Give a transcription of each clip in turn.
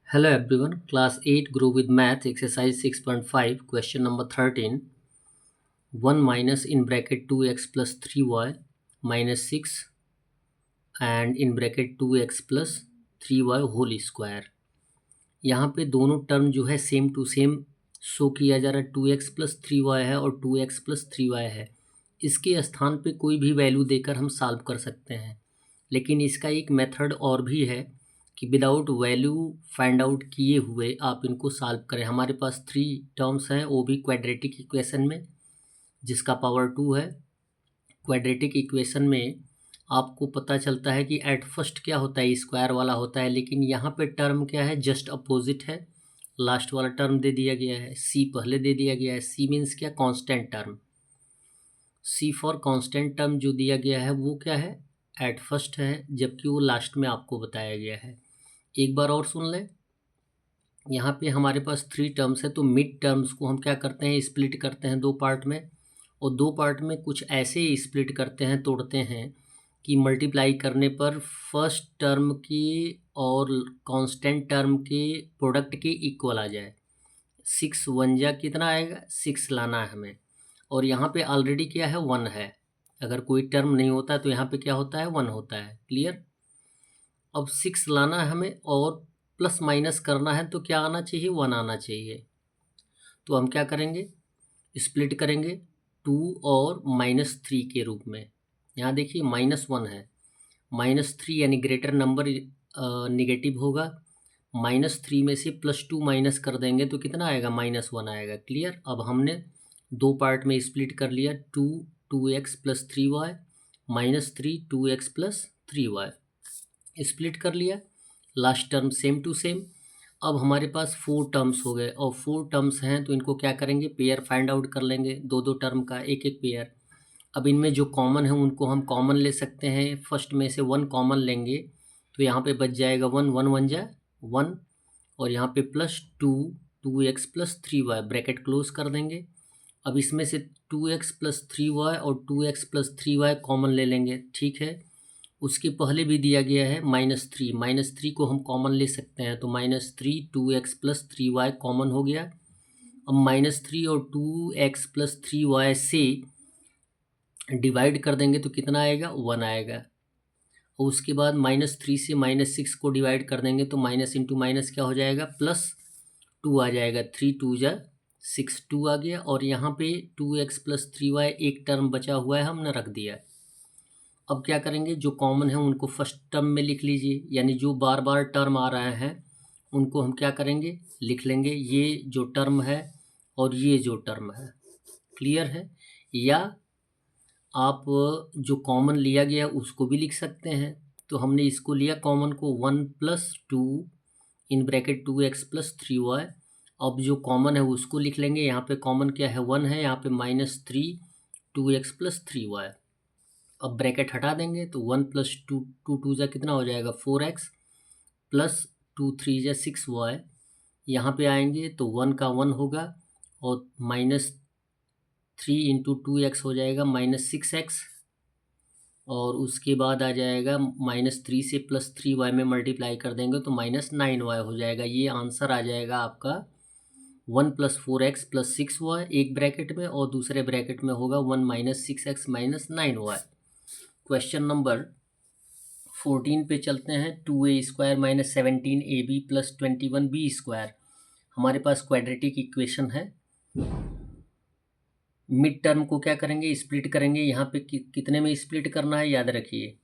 Hello everyone, class 8 Grow with Math exercise 6.5 question number 13. 1 minus in bracket 2x plus 3y minus 6 and in bracket 2x plus 3y whole square. यहाँ पे दोनों term जो है same to same show किया जा रहा है। 2x plus 3y है और 2x प्लस 3y है। इसके स्थान पे कोई भी वैल्यू देकर हम सॉल्व कर सकते हैं, लेकिन इसका एक मेथड और भी है कि विदाउट वैल्यू फाइंड आउट किए हुए आप इनको सॉल्व करें। हमारे पास 3 टर्म्स हैं, वो भी क्वाड्रेटिक इक्वेशन में, जिसका पावर 2 है। क्वाड्रेटिक इक्वेशन में आपको पता चलता है कि एट फर्स्ट क्या होता है, स्क्वायर वाला होता है, लेकिन यहाँ पे टर्म क्या है, जस्ट अपोजिट है। लास्ट वाला टर्म दे दिया गया है, सी पहले दे दिया गया है। सी मीन्स क्या, constant term. C for constant term जो दिया गया है वो क्या है, एट फर्स्ट है, जबकि वो लास्ट में आपको बताया गया है। एक बार और सुन लें। यहाँ पे हमारे पास 3 टर्म्स है, तो मिड टर्म्स को हम क्या करते हैं, स्प्लिट करते हैं 2 पार्ट में, और 2 पार्ट में कुछ ऐसे स्प्लिट करते हैं, तोड़ते हैं कि मल्टीप्लाई करने पर फर्स्ट टर्म के और कांस्टेंट टर्म के प्रोडक्ट के इक्वल आ जाए। 6 वन जा कितना आएगा, 6 लाना है हमें, और यहाँ पे ऑलरेडी क्या है, 1 है। अगर कोई टर्म नहीं होता तो यहाँ पे क्या होता है, 1 होता है। क्लियर। अब 6 लाना है हमें और प्लस माइनस करना है, तो क्या आना चाहिए, 1 आना चाहिए। तो हम क्या करेंगे, स्प्लिट करेंगे 2 और -3 के रूप में। यहाँ देखिए -1 है, -3 यानी ग्रेटर नंबर निगेटिव होगा। -3 में से +2 माइनस कर देंगे तो कितना आएगा, -1 आएगा। क्लियर। अब हमने 2 पार्ट में स्प्लिट कर लिया, 2x plus 3y -3 2x plus 3y split कर लिया। Last term same to same. अब हमारे पास 4 टर्म्स हो गए, और 4 टर्म्स हैं तो इनको क्या करेंगे, पेयर फाइंड आउट कर लेंगे। 2 टर्म का एक एक पेयर। अब इनमें जो कॉमन है उनको हम कॉमन ले सकते हैं। फर्स्ट में से 1 कॉमन लेंगे तो यहाँ पे बच जाएगा 1, 1 1 जा 1, और यहाँ पे +2 2x plus 3y bracket close कर देंगे। अब इसमें से 2x प्लस 3y और 2x प्लस 3y कॉमन ले लेंगे, ठीक है। उसके पहले भी दिया गया है -3 को हम कॉमन ले सकते हैं, तो -3 2x प्लस 3y कॉमन हो गया। अब -3 और 2x प्लस 3y से डिवाइड कर देंगे तो कितना आएगा, 1 आएगा। और उसके बाद -3 से -6 को डिवाइड कर देंगे तो माइनस इंटू माइनस क्या हो जाएगा, +2 आ जाएगा। 3 2 जा 6 2 आ गया, और यहाँ पे 2x प्लस 3y एक टर्म बचा हुआ है, हमने रख दिया। अब क्या करेंगे, जो कॉमन है उनको फर्स्ट टर्म में लिख लीजिए, यानी जो बार बार टर्म आ रहे हैं उनको हम क्या करेंगे, लिख लेंगे। ये जो टर्म है और ये जो टर्म है। क्लियर है। या आप जो कॉमन लिया गया उसको भी लिख सकते हैं। तो हमने इसको लिया कॉमन को, 1 + 2 in bracket 2x plus 3y। अब जो कॉमन है उसको लिख लेंगे। यहाँ पे कॉमन क्या है, 1 है, यहाँ पे -3 2x प्लस 3y। अब ब्रैकेट हटा देंगे तो 1 + 2 2 2 जा कितना हो जाएगा, 4x प्लस 2 3 जा 6y। यहाँ पे आएंगे तो 1 का 1 होगा, और -3 इंटू 2x हो जाएगा -6x, और उसके बाद आ जाएगा -3 से +3y में मल्टीप्लाई कर देंगे तो -9y हो जाएगा। ये आंसर आ जाएगा आपका 1 + 4x + 6y एक ब्रैकेट में, और दूसरे ब्रैकेट में होगा 1 - 6x - 9y। क्वेश्चन नंबर 14 पे चलते हैं। 2a² - 17ab + 21b²। हमारे पास क्वाड्रेटिक इक्वेशन है। मिड टर्म को क्या करेंगे, स्प्लिट करेंगे। यहाँ पे कितने में स्प्लिट करना है, याद रखिए।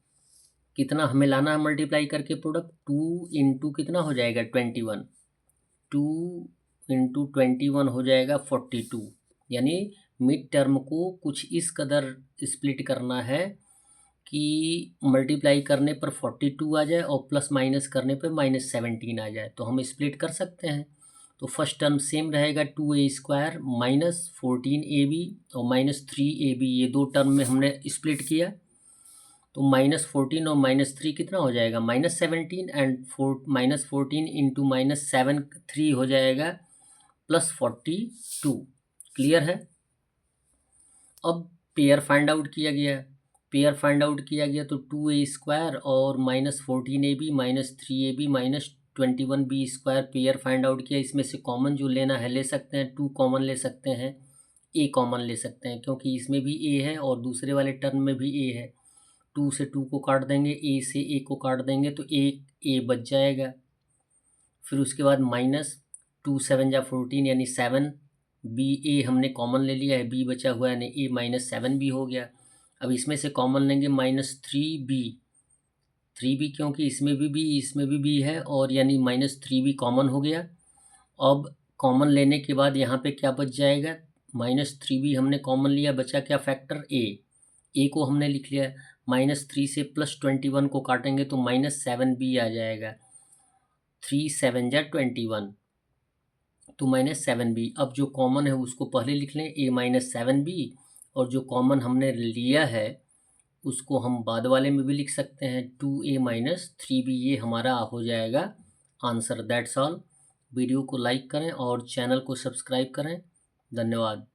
कितना हमें लाना है मल्टीप्लाई करके प्रोडक्ट, 2 इंटू कितना हो जाएगा, 21। 2 इंटू 21 हो जाएगा 42। यानी मिड टर्म को कुछ इस कदर स्प्लिट करना है कि मल्टीप्लाई करने पर 42 आ जाए और प्लस माइनस करने पर -17 आ जाए, तो हम स्प्लिट कर सकते हैं। तो फर्स्ट टर्म सेम रहेगा, 2a² - 14ab और -3ab, ये 2 टर्म में हमने स्प्लिट किया। तो -14 और -3 कितना हो जाएगा, -17, एंड -14 इंटू -7 3 हो जाएगा +42। क्लियर है। अब पेयर फाइंड आउट किया गया। तो 2a² और -14ab - 3ab 21b² pair find out किया। इसमें से कॉमन जो लेना है ले सकते हैं, 2 कॉमन ले सकते हैं, ए कॉमन ले सकते हैं क्योंकि इसमें भी ए है और दूसरे वाले टर्म में भी ए है। 2 से 2 को काट देंगे, ए से ए को काट देंगे तो ए बच जाएगा। फिर उसके बाद -2 7 जा 14 यानी 7, बी ए हमने कॉमन ले लिया है, बी बचा हुआ है यानी ए -7 भी हो गया। अब इसमें से कॉमन लेंगे -3b, 3b क्योंकि इसमें भी बी है और यानी -3b कॉमन हो गया। अब कॉमन लेने के बाद यहाँ पे क्या बच जाएगा, -3b हमने कॉमन लिया, बचा क्या फैक्टर ए को हमने लिख लिया। -3 से +21 को काटेंगे तो -7b आ जाएगा। 3 7 जा 21 तो -7b। अब जो कॉमन है उसको पहले लिख लें, a-7b, और जो कॉमन हमने लिया है उसको हम बाद वाले में भी लिख सकते हैं, 2a-3b। ये हमारा हो जाएगा आंसर। That's all. वीडियो को लाइक करें और चैनल को सब्सक्राइब करें। धन्यवाद।